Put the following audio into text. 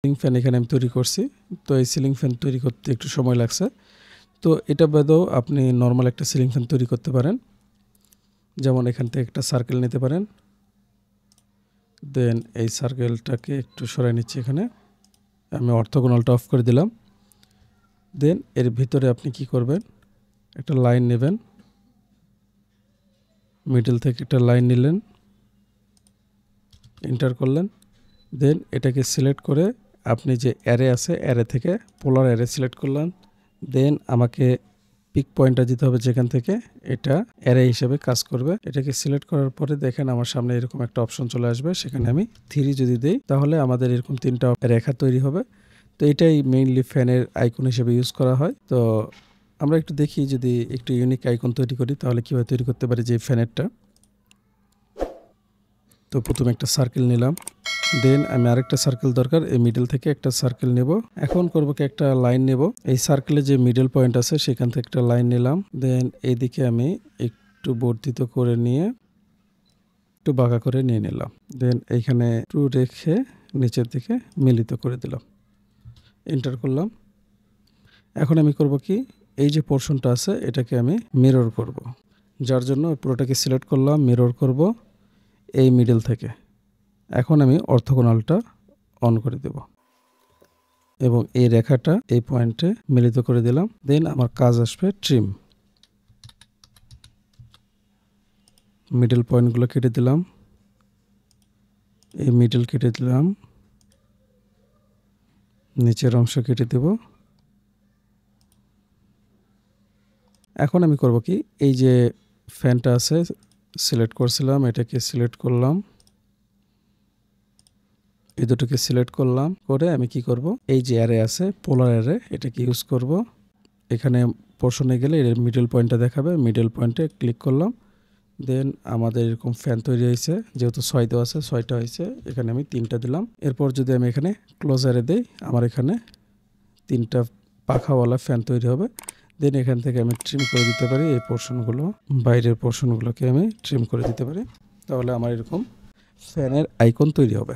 Ceiling fan এখানে আমি তৈরি করছি। তো এই সিলিং ফ্যান তৈরি করতে একটু সময় লাগছে। তো এটা বাদেও আপনি নর্মাল একটা সিলিং ফ্যান তৈরি করতে পারেন। যেমন এখান থেকে একটা সার্কেল নিতে পারেন। দেন এই সার্কেলটাকে একটু সরাই নিচ্ছি। এখানে আমি অর্থোগোনালটা অফ করে দিলাম। দেন এর ভিতরে আপনি কি করবেন, একটা লাইন নেবেন, মিডল থেকে একটা লাইন নিলেন, এন্টার করলেন। দেন এটাকে সিলেক্ট করে আপনি যে অ্যারে আছে অ্যারে থেকে পোলার অ্যারে সিলেক্ট করলেন। দেন আমাকে পিক পয়েন্টটা দিতে হবে যেখান থেকে এটা অ্যারে হিসেবে কাজ করবে। এটাকে সিলেক্ট করার পরে দেখেন আমার সামনে এরকম একটা অপশন চলে আসবে। সেখানে আমি 3 যদি দেই তাহলে আমাদের এরকম 3টা রেখা তৈরি হবে। তো এটাই মেইনলি ফ্যানের আইকন হিসেবে ইউজ করা হয়। তো আমরা একটু দেখি যদি একটু ইউনিক আইকন তৈরি করি তাহলে কীভাবে তৈরি করতে পারি যে ফ্যানেরটা। তো প্রথমে একটা সার্কেল নিলাম। দেন আমি আরেকটা সার্কেল দরকার, এই মিডল থেকে একটা সার্কেল নেব। এখন করব কি একটা লাইন নেব, এই সার্কেলে যে মিডল পয়েন্ট আছে সেখান থেকে একটা লাইন নিলাম। দেন এইদিকে আমি একটু বর্ধিত করে নিয়ে একটু বাঁকা করে নিয়ে নিলাম। দেন এইখানে একটু রেখে নিচের দিকে মিলিত করে দিলাম, এন্টার করলাম। এখন আমি করব কি, এই যে পোর্শনটা আছে এটাকে আমি মিরর করব, যার জন্য পুরোটাকে সিলেক্ট করলাম, মিরর করব এই মিডল থেকে। এখন আমি অর্থোগোনালটা অন করে দেব এবং এই রেখাটা এই পয়েন্টে মিলিত করে দিলাম। দেন আমার কাজ আসবে ট্রিম। মিডল পয়েন্টগুলো কেটে দিলাম, এই মিডল কেটে দিলাম, নিচের অংশ কেটে দেব। এখন আমি করব কি, এই যে ফ্যানটা আছে সিলেক্ট করছিলাম, এটাকে সিলেক্ট করলাম, এই দুটোকে সিলেক্ট করলাম, করে আমি কি করব, এই যে অ্যারে আছে পোলার অ্যারে এটাকে ইউজ করব। এখানে পোর্শনে গেলে এর মিডল পয়েন্টটা দেখাবে, মিডল পয়েন্টে ক্লিক করলাম। দেন আমাদের এরকম ফ্যান তৈরি হয়েছে, যেহেতু 6 দেওয়া আছে 6টা হয়েছে, এখানে আমি 3টা দিলাম। এরপর যদি আমি এখানে ক্লোজ অ্যারে দেই আমার এখানে 3টা পাখাওয়ালা ফ্যান তৈরি হবে। দেন এখান থেকে আমি ট্রিম করে দিতে পারি, এই পোর্শনগুলো বাইরের পোর্শনগুলোকে আমি ট্রিম করে দিতে পারি, তাহলে আমার এরকম ফ্যানের আইকন তৈরি হবে।